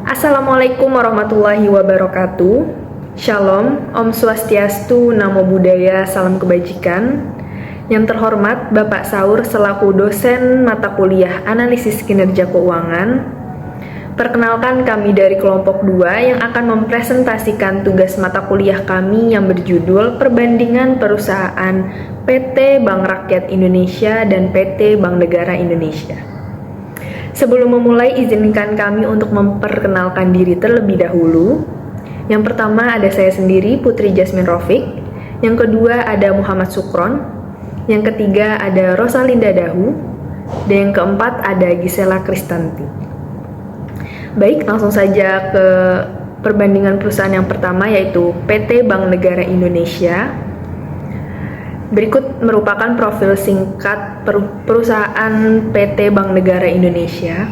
Assalamualaikum warahmatullahi wabarakatuh. Shalom, Om Swastiastu, Namo Buddhaya, Salam Kebajikan. Yang terhormat Bapak Saur selaku dosen mata kuliah Analisis Kinerja Keuangan. Perkenalkan, kami dari kelompok 2 yang akan mempresentasikan tugas mata kuliah kami yang berjudul Perbandingan Perusahaan PT Bank Rakyat Indonesia dan PT Bank Negara Indonesia. Sebelum memulai, izinkan kami untuk memperkenalkan diri terlebih dahulu. Yang pertama ada saya sendiri, Putri Jasmine Rofik. Yang kedua ada Muhammad Sukron. Yang ketiga ada Rosalinda Dahu. Dan yang keempat ada Gisela Kristanti. Baik, langsung saja ke perbandingan perusahaan yang pertama, yaitu PT Bank Negara Indonesia. Berikut merupakan profil singkat perusahaan PT Bank Negara Indonesia.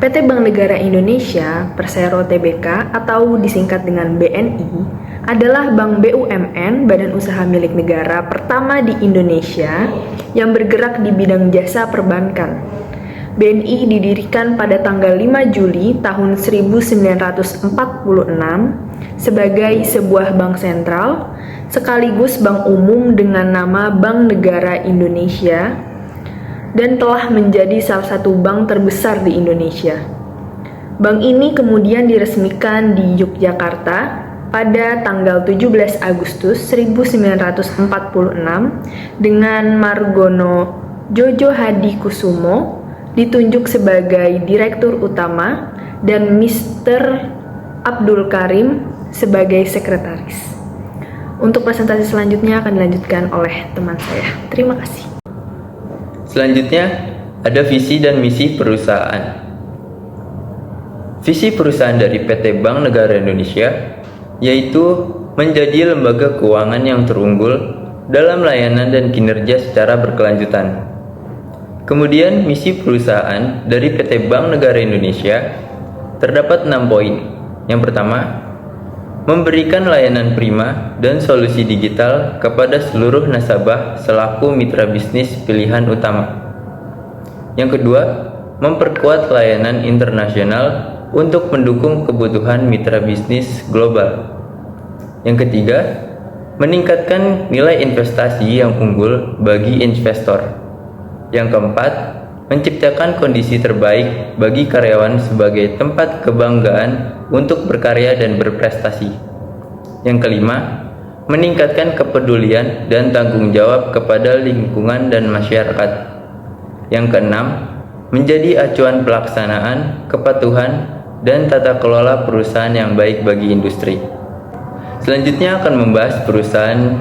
PT Bank Negara Indonesia Persero Tbk atau disingkat dengan BNI adalah bank BUMN, badan usaha milik negara pertama di Indonesia yang bergerak di bidang jasa perbankan. BNI didirikan pada tanggal 5 Juli tahun 1946 sebagai sebuah bank sentral sekaligus bank umum dengan nama Bank Negara Indonesia dan telah menjadi salah satu bank terbesar di Indonesia. Bank ini kemudian diresmikan di Yogyakarta pada tanggal 17 Agustus 1946 dengan Margono Jojo Hadi Kusumo ditunjuk sebagai Direktur Utama dan Mr. Abdul Karim sebagai Sekretaris. Untuk presentasi selanjutnya akan dilanjutkan oleh teman saya. Terima kasih. Selanjutnya ada visi dan misi perusahaan. Visi perusahaan dari PT Bank Negara Indonesia yaitu menjadi lembaga keuangan yang terunggul dalam layanan dan kinerja secara berkelanjutan. Kemudian misi perusahaan dari PT Bank Negara Indonesia terdapat 6 poin. Yang pertama, memberikan layanan prima dan solusi digital kepada seluruh nasabah selaku mitra bisnis pilihan utama. Yang kedua, memperkuat layanan internasional untuk mendukung kebutuhan mitra bisnis global. Yang ketiga, meningkatkan nilai investasi yang unggul bagi investor. Yang keempat, menciptakan kondisi terbaik bagi karyawan sebagai tempat kebanggaan untuk berkarya dan berprestasi. Yang kelima, meningkatkan kepedulian dan tanggung jawab kepada lingkungan dan masyarakat. Yang keenam, menjadi acuan pelaksanaan, kepatuhan, dan tata kelola perusahaan yang baik bagi industri. Selanjutnya akan membahas perusahaan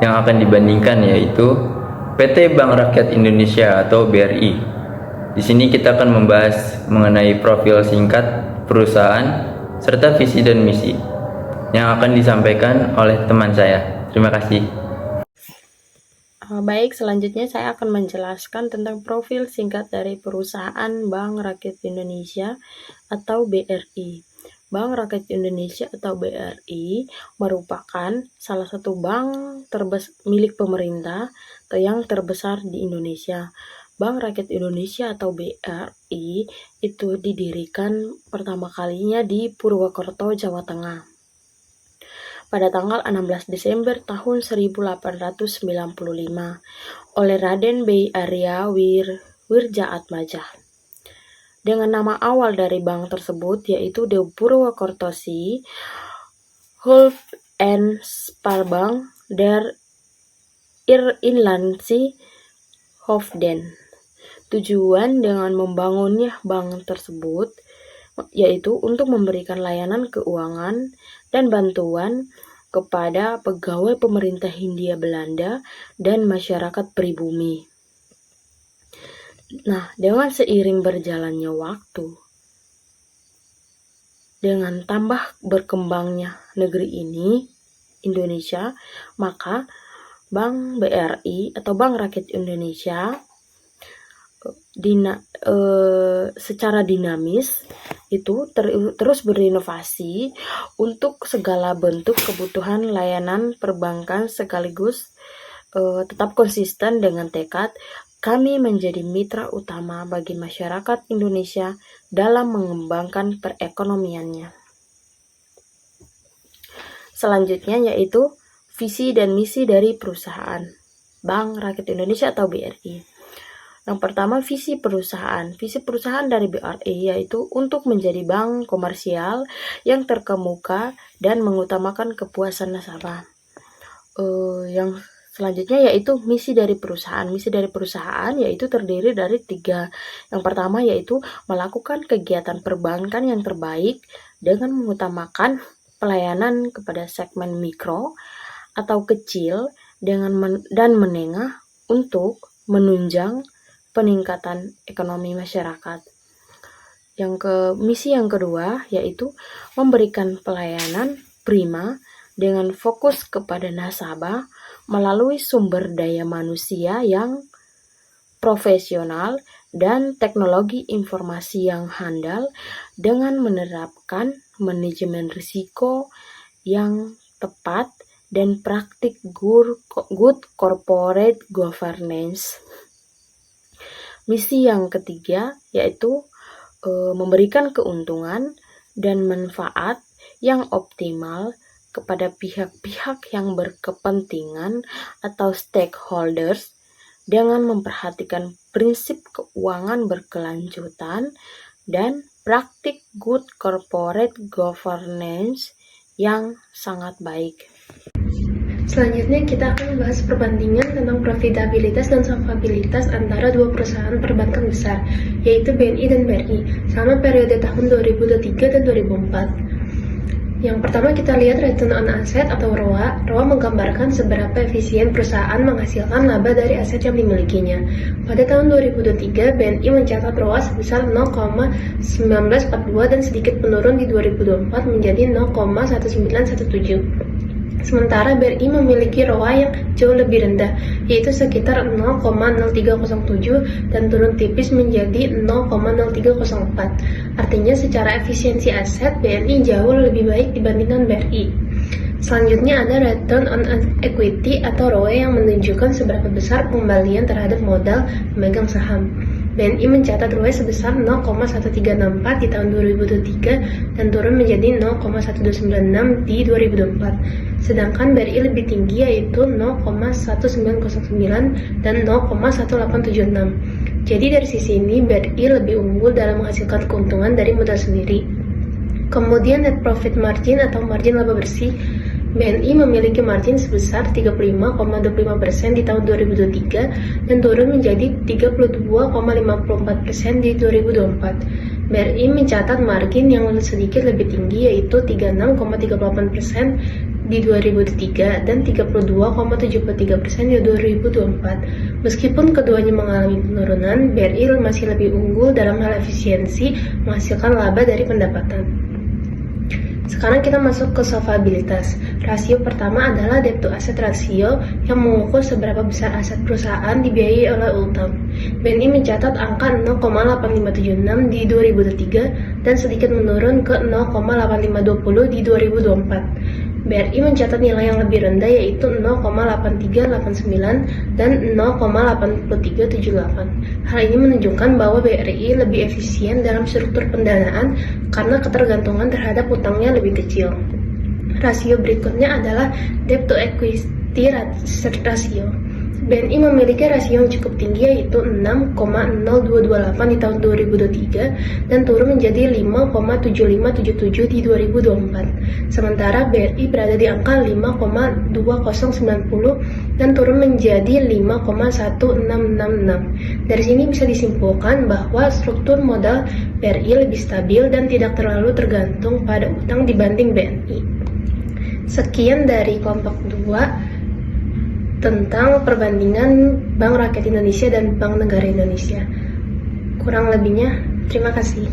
yang akan dibandingkan, yaitu PT Bank Rakyat Indonesia atau BRI. Di sini kita akan membahas mengenai profil singkat perusahaan serta visi dan misi yang akan disampaikan oleh teman saya. Terima kasih. Baik, selanjutnya saya akan menjelaskan tentang profil singkat dari perusahaan Bank Rakyat Indonesia atau BRI. Bank Rakyat Indonesia atau BRI merupakan salah satu bank milik pemerintah atau yang terbesar di Indonesia. Bank Rakyat Indonesia atau BRI itu didirikan pertama kalinya di Purwokerto, Jawa Tengah pada tanggal 16 Desember tahun 1895 oleh Raden B. Arya Wirjaatmaja. Dengan nama awal dari bank tersebut yaitu The Purwokertosi Hulp and Sparbank der Inlandse Hoofden. Tujuan dengan membangunnya bank tersebut yaitu untuk memberikan layanan keuangan dan bantuan kepada pegawai pemerintah Hindia Belanda dan masyarakat pribumi. Nah, dengan seiring berjalannya waktu, dengan tambah berkembangnya negeri ini, Indonesia, maka Bank BRI atau Bank Rakyat Indonesia secara dinamis itu terus berinovasi untuk segala bentuk kebutuhan layanan perbankan sekaligus tetap konsisten dengan tekad kami menjadi mitra utama bagi masyarakat Indonesia dalam mengembangkan perekonomiannya. Selanjutnya yaitu visi dan misi dari perusahaan Bank Rakyat Indonesia atau BRI. Yang pertama, visi perusahaan. Visi perusahaan dari BRI yaitu untuk menjadi bank komersial yang terkemuka dan mengutamakan kepuasan nasabah. Yang selanjutnya yaitu misi dari perusahaan. Misi dari perusahaan yaitu terdiri dari 3. Yang pertama yaitu melakukan kegiatan perbankan yang terbaik dengan mengutamakan pelayanan kepada segmen mikro atau kecil dan menengah untuk menunjang peningkatan ekonomi masyarakat. Misi yang kedua yaitu memberikan pelayanan prima dengan fokus kepada nasabah melalui sumber daya manusia yang profesional dan teknologi informasi yang handal dengan menerapkan manajemen risiko yang tepat dan praktik good corporate governance. Misi yang ketiga yaitu memberikan keuntungan dan manfaat yang optimal kepada pihak-pihak yang berkepentingan atau stakeholders dengan memperhatikan prinsip keuangan berkelanjutan dan praktik good corporate governance yang sangat baik. Selanjutnya kita akan membahas perbandingan tentang profitabilitas dan solvabilitas antara dua perusahaan perbankan besar, yaitu BNI dan BRI, selama periode tahun 2003 dan 2004. Yang pertama kita lihat return on asset atau ROA. ROA menggambarkan seberapa efisien perusahaan menghasilkan laba dari aset yang dimilikinya. Pada tahun 2023, BNI mencatat ROA sebesar 0,1942 dan sedikit menurun di 2024 menjadi 0,1917. Sementara BRI memiliki ROA yang jauh lebih rendah, yaitu sekitar 0,0307 dan turun tipis menjadi 0,0304. Artinya secara efisiensi aset, BNI jauh lebih baik dibandingkan BRI. Selanjutnya ada return on equity atau ROE yang menunjukkan seberapa besar pengembalian terhadap modal pemegang saham. BNI mencatat ROE sebesar 0,1364 di tahun 2023 dan turun menjadi 0,1296 di 2024. Sedangkan BRI lebih tinggi yaitu 0,1909 dan 0,1876. Jadi dari sisi ini BRI lebih unggul dalam menghasilkan keuntungan dari modal sendiri. Kemudian net profit margin atau margin laba bersih. BNI memiliki margin sebesar 35,25% di tahun 2023 dan turun menjadi 32,54% di 2024. BRI mencatat margin yang sedikit lebih tinggi yaitu 36,38% di 2003 dan 32,73% di 2024. Meskipun keduanya mengalami penurunan, BRI masih lebih unggul dalam hal efisiensi menghasilkan laba dari pendapatan. Sekarang kita masuk ke solvabilitas. Rasio pertama adalah debt to asset ratio yang mengukur seberapa besar aset perusahaan dibiayai oleh utang. BNI mencatat angka 0,8576 di 2003 dan sedikit menurun ke 0,8520 di 2024. BRI mencatat nilai yang lebih rendah yaitu 0,8389 dan 0,8378. Hal ini menunjukkan bahwa BRI lebih efisien dalam struktur pendanaan karena ketergantungan terhadap utangnya lebih kecil. Rasio berikutnya adalah debt to equity ratio. BNI memiliki rasio yang cukup tinggi yaitu 6,0228 di tahun 2023 dan turun menjadi 5,7577 di 2024. Sementara BRI berada di angka 5,2090 dan turun menjadi 5,1666. Dari sini bisa disimpulkan bahwa struktur modal BRI lebih stabil dan tidak terlalu tergantung pada utang dibanding BNI. Sekian dari kelompok 2 tentang perbandingan Bank Rakyat Indonesia dan Bank Negara Indonesia. Kurang lebihnya, terima kasih.